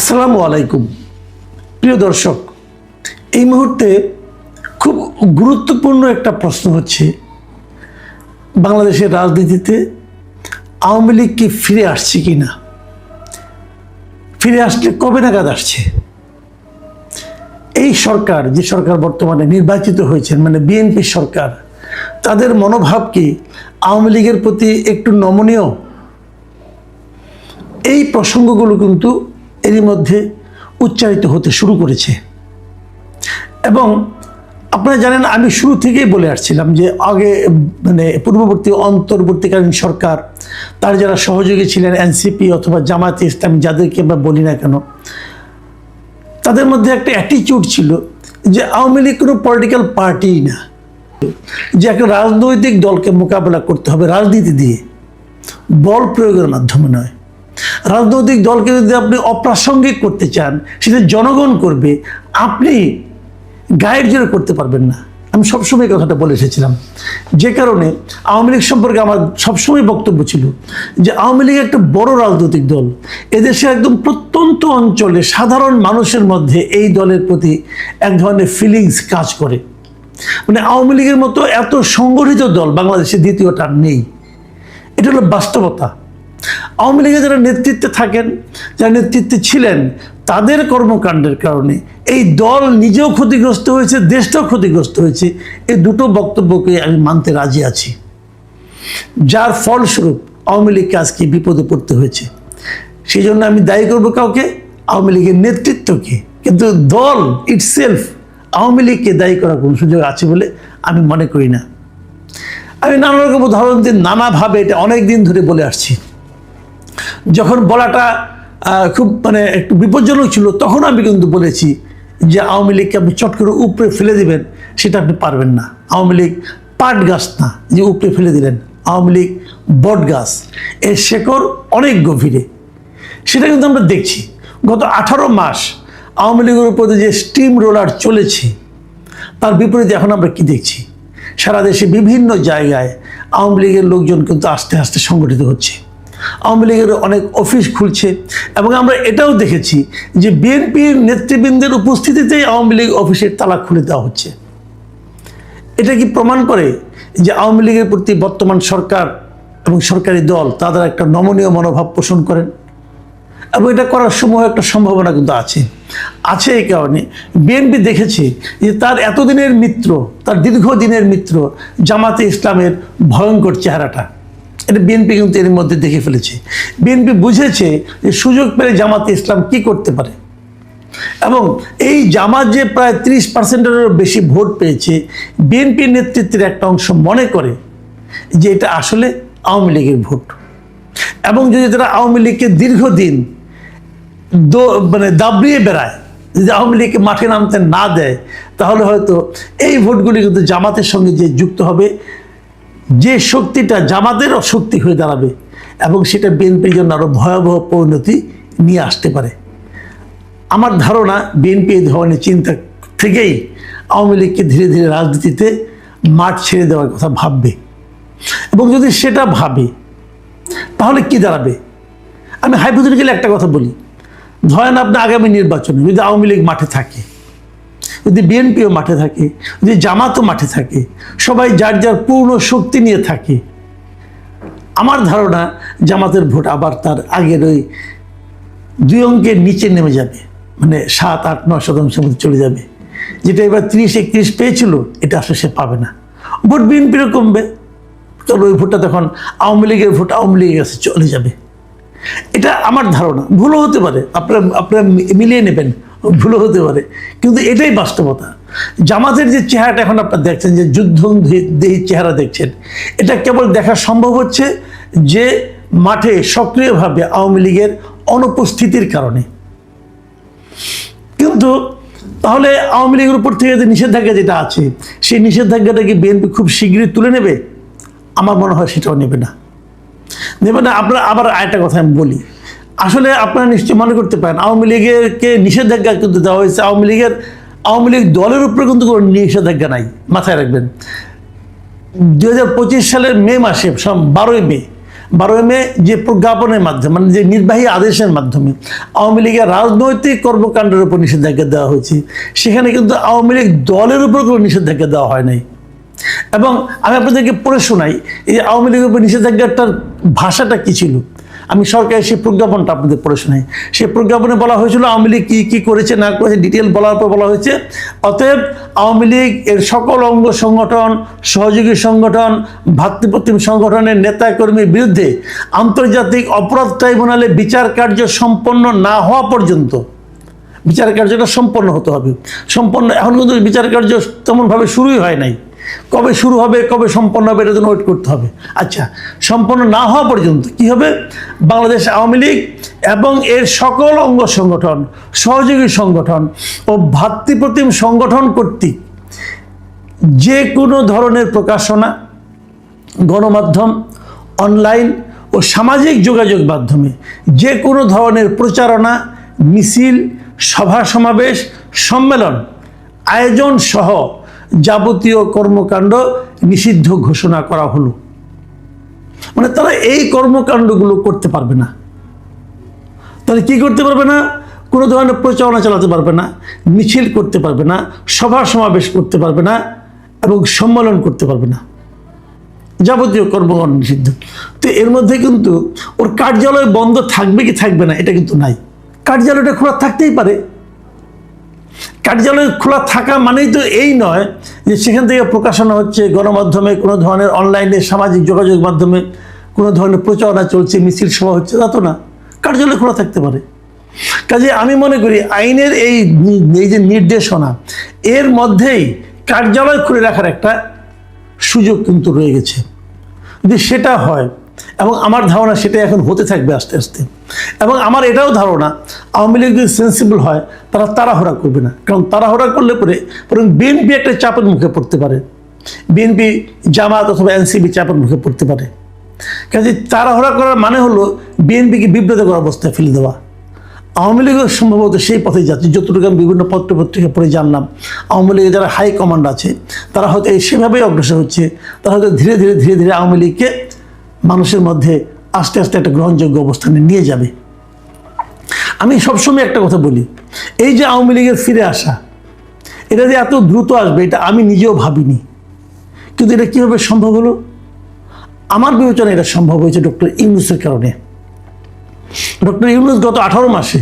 আসসালামু আলাইকুম প্রিয় দর্শক, এই মুহূর্তে খুব গুরুত্বপূর্ণ একটা প্রশ্ন হচ্ছে, বাংলাদেশের রাজনীতিতে আওয়ামী লীগ কি ফিরে আসছে কি না, ফিরে আসলে কবে নাগাদ আসছে। এই সরকার, যে সরকার বর্তমানে নির্বাচিত হয়েছেন, মানে বিএনপি সরকার, তাদের মনোভাব কি আওয়ামী লীগের প্রতি একটু নমনীয়? এই প্রসঙ্গগুলো কিন্তু এরই মধ্যে উচ্চারিত হতে শুরু করেছে। এবং আপনারা জানেন, আমি শুরু থেকেই বলে আসছিলাম যে আগে মানে পূর্ববর্তী অন্তর্বর্তীকালীন সরকার, তার যারা সহযোগী ছিলেন এনসিপি অথবা জামায়াতে ইসলামী, যাদেরকে আমরা বলি না কেন, তাদের মধ্যে একটা অ্যাটিটিউড ছিল যে আওয়ামী লীগ কোনো পলিটিক্যাল পার্টিই না, যে একটা রাজনৈতিক দলকে মোকাবেলা করতে হবে রাজনীতি দিয়ে, বল প্রয়োগের মাধ্যমে নয়। রাজনৈতিক দলকে যদি আপনি অপ্রাসঙ্গিক করতে চান, সেটা জনগণ করবে, আপনি গায়ের জোরে করতে পারবেন না। আমি সবসময় কথাটা বলে এসেছিলাম। যে কারণে আওয়ামী লীগ সম্পর্কে আমার সবসময় বক্তব্য ছিল যে আওয়ামী লীগ একটা বড় রাজনৈতিক দল। এদেশে একদম প্রত্যন্ত অঞ্চলে সাধারণ মানুষের মধ্যে এই দলের প্রতি এক ধরনের ফিলিংস কাজ করে। মানে আওয়ামী লীগের মতো এত সংগঠিত দল বাংলাদেশে দ্বিতীয়টা নেই। এটা হলো বাস্তবতা। আওয়ামী লীগের যারা নেতৃত্বে থাকেন, যারা নেতৃত্বে ছিলেন, তাদের কর্মকাণ্ডের কারণে এই দল নিজেও ক্ষতিগ্রস্ত হয়েছে, দেশটাও ক্ষতিগ্রস্ত হয়েছে। এই দুটো বক্তব্যকে আমি মানতে রাজি আছি। যার ফলস্বরূপ আওয়ামী লীগকে আজকে বিপদে পড়তে হয়েছে। সেই জন্য আমি দায়ী করব কাউকে, আওয়ামী লীগের নেতৃত্বকে, কিন্তু দল ইটসেলফ আওয়ামী লীগকে দায়ী করার কোনো সুযোগ আছে বলে আমি মনে করি না। আমি নানা রকম উদাহরণ দিয়ে নানাভাবে এটা অনেক দিন ধরে বলে আসছি। যখন বলাটা খুব মানে একটু বিপজ্জনক ছিল, তখন আমি কিন্তু বলেছি যে আওয়ামী লীগকে আপনি চট করে উপরে ফেলে দিবেন, সেটা আপনি পারবেন না। আওয়ামী লীগ পাট গাছ না যে উপরে ফেলে দিলেন, আওয়ামী লীগ বট গাছ, এর শেকড় অনেক গভীরে। সেটা কিন্তু আমরা দেখছি। গত 18 মাস আওয়ামী লীগের উপরে যে স্টিম রোলার চলেছে, তার বিপরীতে এখন আমরা কি দেখছি? সারা দেশে বিভিন্ন জায়গায় আওয়ামী লীগের লোকজন কিন্তু আস্তে আস্তে সংগঠিত হচ্ছে। আওয়ামী লীগের অনেক অফিস খুলছে, এবং আমরা এটাও দেখেছি যে বিএনপির নেতৃবৃন্দের উপস্থিতিতেই আওয়ামী লীগ অফিসের তালা খুলে দেওয়া হচ্ছে। এটা কি প্রমাণ করে যে আওয়ামী লীগের প্রতি বর্তমান সরকার এবং সরকারি দল তাদের একটা নমনীয় মনোভাব পোষণ করেন? এবং এটা করার সময় একটা সম্ভাবনা কিন্তু আছে। এই কারণে বিএনপি দেখেছে যে তার এতদিনের মিত্র, তার দীর্ঘদিনের মিত্র জামাতে ইসলামের ভয়ঙ্কর চেহারাটা, এটা বিএনপি কিন্তু এর মধ্যে দেখে ফেলেছে। বিএনপি বুঝেছে যে সুযোগ পেলে জামাতে ইসলাম কি করতে পারে। এবং এই জামাত যে প্রায় 30%-এরও বেশি ভোট পেয়েছে, বিএনপির নেতৃত্বের একটা অংশ মনে করে যে এটা আসলে আওয়ামী লীগের ভোট। এবং যদি তারা আওয়ামী লীগকে দীর্ঘদিন মানে দাবড়িয়ে বেড়ায়, যদি আওয়ামী লীগকে মাঠে নামতে না দেয়, তাহলে হয়তো এই ভোটগুলি কিন্তু জামাতের সঙ্গে যে যুক্ত হবে, যে শক্তিটা জামাতেরও শক্তি হয়ে দাঁড়াবে, এবং সেটা বিএনপির জন্য আরও ভয়াবহ পরিণতি নিয়ে আসতে পারে। আমার ধারণা বিএনপি এই ধরনের চিন্তা থেকেই আওয়ামী লীগকে ধীরে ধীরে রাজনীতিতে মাঠ ছেড়ে দেওয়ার কথা ভাববে। এবং যদি সেটা ভাবে, তাহলে কি দাঁড়াবে? আমি হাইপোথেটিক্যালি একটা কথা বলি, ধরেন আপনি আগামী নির্বাচনে যদি আওয়ামী লীগ মাঠে থাকে, যদি বিএনপিও মাঠে থাকে, যদি জামাতও মাঠে থাকে, সবাই যার যার পূর্ণ শক্তি নিয়ে থাকে, আমার ধারণা জামাতের ভোট আবার তার আগের ওই 2 অঙ্কের নিচে নেমে যাবে, মানে 7, 8, 9% মধ্যে চলে যাবে। যেটা এবার 30-31 পেয়েছিল, এটা আসলে সে পাবে না। ভোট বিএনপিরও কমবে, তবে ওই ভোটটা তখন আওয়ামী লীগের ভোট আওয়ামী লীগের কাছে চলে যাবে। এটা আমার ধারণা, ভুলও হতে পারে, আপনারা মিলিয়ে নেবেন, ভুলও হতে পারে, কিন্তু এটাই বাস্তবতা। জামাতের যে চেহারাটা এখন আপনারা দেখছেন, যে যুদ্ধদেহী চেহারা দেখছেন, এটা কেবল দেখা সম্ভব হচ্ছে যে মাঠে সক্রিয়ভাবে আওয়ামী লীগের অনুপস্থিতির কারণে। কিন্তু তাহলে আওয়ামী লীগের উপর থেকে যে নিষেধাজ্ঞা যেটা আছে, সেই নিষেধাজ্ঞাটা কি বিএনপি খুব শীঘ্রই তুলে নেবে? আমার মনে হয় সেটাও নেবে না। আপনারা আবার আরেকটা কথা আমি বলি, আসলে আপনারা নিশ্চয়ই মনে করতে পারেন আওয়ামী লীগেরকে নিষেধাজ্ঞা কিন্তু দেওয়া হয়েছে, আওয়ামী লীগ দলের উপরে কিন্তু কোনো নিষেধাজ্ঞা নাই। মাথায় রাখবেন, 2025 সালের মে মাসে 12 মে 12 মে যে প্রজ্ঞাপনের মাধ্যমে, মানে যে নির্বাহী আদেশের মাধ্যমে আওয়ামী লীগের রাজনৈতিক কর্মকাণ্ডের উপর নিষেধাজ্ঞা দেওয়া হয়েছে, সেখানে কিন্তু আওয়ামী লীগ দলের উপর কোনো নিষেধাজ্ঞা দেওয়া হয় নাই। এবং আমি আপনাদেরকে পড়ে শোনাই এই আওয়ামী লীগের উপর নিষেধাজ্ঞাটার ভাষাটা কী ছিল। আমি সরকারের সেই প্রজ্ঞাপনটা আপনাদের পড়ে শোনাই। সেই প্রজ্ঞাপনে বলা হয়েছিল আওয়ামী লীগ কী কী করেছে না করেছে ডিটেল বলার পর বলা হয়েছে, অতএব আওয়ামী লীগ এর সকল অঙ্গ সংগঠন, সহযোগী সংগঠন, ভ্রাতৃপ্রতিম সংগঠনের নেতাকর্মীর বিরুদ্ধে আন্তর্জাতিক অপরাধ ট্রাইব্যুনালে বিচার কার্য সম্পন্ন না হওয়া পর্যন্ত, বিচার কার্যটা সম্পন্ন হতে হবে। সম্পন্ন এখন কিন্তু বিচার কার্য তেমনভাবে শুরুই হয় নাই। কবে শুরু হবে, কবে সম্পন্ন হবে, এটা জন্য ওয়েট করতে হবে। আচ্ছা, সম্পন্ন না হওয়া পর্যন্ত কি হবে? বাংলাদেশ আওয়ামী লীগ এবং এর সকল অঙ্গ সংগঠন, সহযোগী সংগঠন ও ভ্রাতৃপ্রতিম সংগঠন কর্তৃক যে কোনো ধরনের প্রকাশনা, গণমাধ্যম, অনলাইন ও সামাজিক যোগাযোগ মাধ্যমে যে কোনো ধরনের প্রচারণা, মিছিল, সভা সমাবেশ, সম্মেলন আয়োজন সহ যাবতীয় কর্মকাণ্ড নিষিদ্ধ ঘোষণা করা হলো। মানে তারা এই কর্মকাণ্ডগুলো করতে পারবে না। তাহলে কি করতে পারবে না? কোনো ধরনের প্রচারণা চালাতে পারবে না, মিছিল করতে পারবে না, সভা সমাবেশ করতে পারবে না এবং সম্মেলন করতে পারবে না। যাবতীয় কর্মকাণ্ড নিষিদ্ধ। তো এর মধ্যে কিন্তু ওর কার্যালয় বন্ধ থাকবে কি থাকবে না এটা কিন্তু নাই। কার্যালয়টা খোলা থাকতেই পারে। কার্যালয় খোলা থাকা মানেই তো এই নয় যে সেখান থেকে প্রকাশনা হচ্ছে, গণমাধ্যমে কোনো ধরনের অনলাইনে সামাজিক যোগাযোগ মাধ্যমে কোনো ধরনের প্রচারণা চলছে, মিছিল সভা হচ্ছে, তা তো না। কার্যালয় খোলা থাকতে পারে। কাজে আমি মনে করি আইনের এই যে নির্দেশনা, এর মধ্যেই কার্যালয় খুলে রাখার একটা সুযোগ কিন্তু রয়ে গেছে। যদি সেটা হয়, এবং আমার ধারণা সেটা এখন হতে থাকবে আস্তে আস্তে, এবং আমার এটাও ধারণা আওয়ামী লীগ যদি সেন্সিবল হয় তারা তাড়াহুড়া করবে না। কারণ তাড়াহুড়া করলে পরে বরং বিএনপি একটা চাপের মুখে পড়তে পারে, বিএনপি, জামাত অথবা এনসিপি চাপের মুখে পড়তে পারে। কাজে তাড়াহুড়া করার মানে হলো বিএনপিকে বিব্রতকর অবস্থায় ফেলে দেওয়া। আওয়ামী লীগও সম্ভবত সেই পথে যাচ্ছে। যতটুকু আমি বিভিন্ন পত্রপত্রিকা পড়ে জানলাম, আওয়ামী লীগের যারা হাই কমান্ড আছে তারা হয়তো সেভাবেই অগ্রসর হচ্ছে। তারা হয়তো ধীরে ধীরে আওয়ামী লীগকে মানুষের মধ্যে আস্তে আস্তে একটা গ্রহণযোগ্য অবস্থানে নিয়ে যাবে। আমি সবসময় একটা কথা বলি, এই যে আওয়ামী লীগের ফিরে আসা, এটা যে এত দ্রুত আসবে এটা আমি নিজেও ভাবিনি। কিন্তু এটা কীভাবে সম্ভব হলো? আমার বিবেচনায় এটা সম্ভব হয়েছে ডক্টর ইউনূসের কারণে। ডক্টর ইউনূস গত 18 মাসে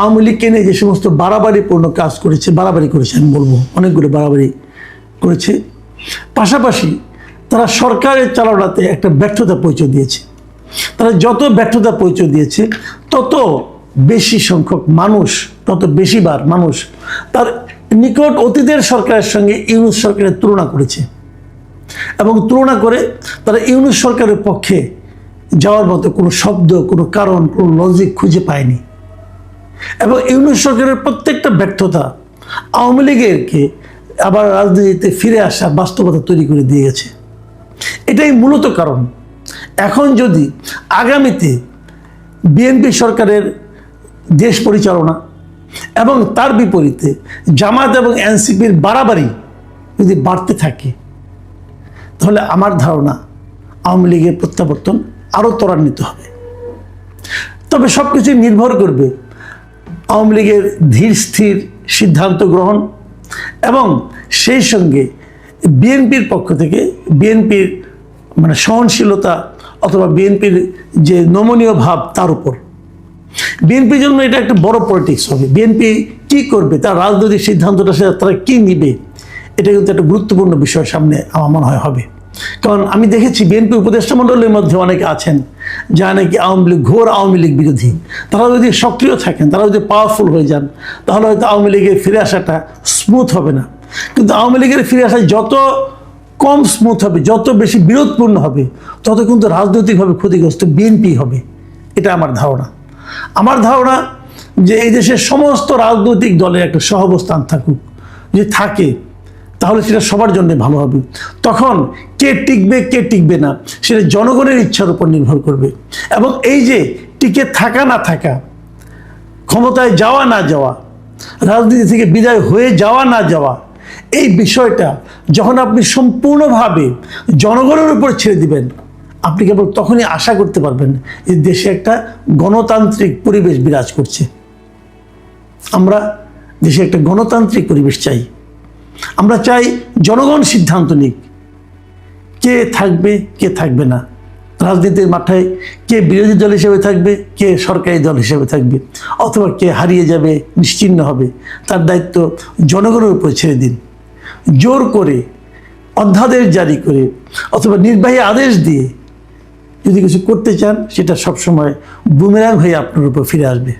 আওয়ামী লীগকে নিয়ে যে সমস্ত বাড়াবাড়িপূর্ণ কাজ করেছে, বাড়াবাড়ি করেছে, আমি বলবো অনেকগুলো বাড়াবাড়ি করেছে, পাশাপাশি তারা সরকারের চালনাতে একটা ব্যর্থতা পরিচয় দিয়েছে। তারা যত ব্যর্থতা পরিচয় দিয়েছে তত বেশি সংখ্যক মানুষ, তত বেশিবার মানুষ তার নিকট অতীতের সরকারের সঙ্গে ইউনূস সরকারের তুলনা করেছে, এবং তুলনা করে তারা ইউনূস সরকারের পক্ষে যাওয়ার মতো কোনো শব্দ, কোনো কারণ, কোনো লজিক খুঁজে পায়নি। এবং ইউনূস সরকারের প্রত্যেকটা ব্যর্থতা আওয়ামী লীগেরকে আবার রাজনীতিতে ফিরে আসা বাস্তবতা তৈরি করে দিয়ে গেছে। এটাই মূলত কারণ। এখন যদি আগামীতে বিএনপি সরকারের দেশ পরিচালনা এবং তার বিপরীতে জামাত এবং এনসিপির বাড়াবাড়ি যদি বাড়তে থাকে, তাহলে আমার ধারণা আওয়ামী লীগের প্রত্যাবর্তন আরও ত্বরান্বিত হবে। তবে সব কিছুই নির্ভর করবে আওয়ামী লীগের ধীর স্থির সিদ্ধান্ত গ্রহণ এবং সেই সঙ্গে বিএনপির পক্ষ থেকে বিএনপির মানে সহনশীলতা অথবা বিএনপির যে নমনীয় ভাব তার উপর। বিএনপির জন্য এটা একটা বড় পলিটিক্স হবে। বিএনপি কী করবে, তার রাজনৈতিক সিদ্ধান্তটা তারা কী নিবে, এটা কিন্তু একটা গুরুত্বপূর্ণ বিষয় সামনে আমার মনে হয় হবে। কারণ আমি দেখেছি বিএনপি উপদেষ্টা মণ্ডলীর মধ্যে অনেকে আছেন যারা নাকি আওয়ামী লীগ, ঘোর আওয়ামী লীগ বিরোধী। তারা যদি সক্রিয় থাকেন, তারা যদি পাওয়ারফুল হয়ে যান, তাহলে হয়তো আওয়ামী লীগের ফিরে আসাটা স্মুথ হবে না। কিন্তু আওয়ামী লীগের ফিরে আসা যত কম স্মুথ হবে, যত বেশি বিরোধপূর্ণ হবে, তত কিন্তু রাজনৈতিকভাবে ক্ষতিগ্রস্ত বিএনপি হবে। এটা আমার ধারণা। আমার ধারণা যে এই দেশের সমস্ত রাজনৈতিক দলের একটা সহাবস্থান থাকুক, যদি থাকে তাহলে সেটা সবার জন্য ভালো হবে। তখন কে টিকবে কে টিকবে না সেটা জনগণের ইচ্ছার উপর নির্ভর করবে। এবং এই যে টিকে থাকা না থাকা, ক্ষমতায় যাওয়া না যাওয়া, রাজনীতি থেকে বিদায় হয়ে যাওয়া না যাওয়া, এই বিষয়টা যখন আপনি সম্পূর্ণভাবে জনগণের উপর ছেড়ে দিবেন, আপনি কেবল তখনই আশা করতে পারবেন যে দেশে একটা গণতান্ত্রিক পরিবেশ বিরাজ করছে। আমরা দেশে একটা গণতান্ত্রিক পরিবেশ চাই। আমরা চাই জনগণ সিদ্ধান্ত নিক কে থাকবে কে থাকবে না, রাজনীতির মাঠে কে বিরোধী দল হিসেবে থাকবে, কে সরকারি দল হিসেবে থাকবে, অথবা কে হারিয়ে যাবে, নিশ্চিহ্ন হবে, তার দায়িত্ব জনগণের উপরে ছেড়ে দিন। জোর করে, অধ্যাদেশ জারি করে অথবা নির্বাহী আদেশ দিয়ে যদি কিছু করতে চান, সেটা সবসময় বুমেরাং হয়ে আপনার উপর ফিরে আসবে।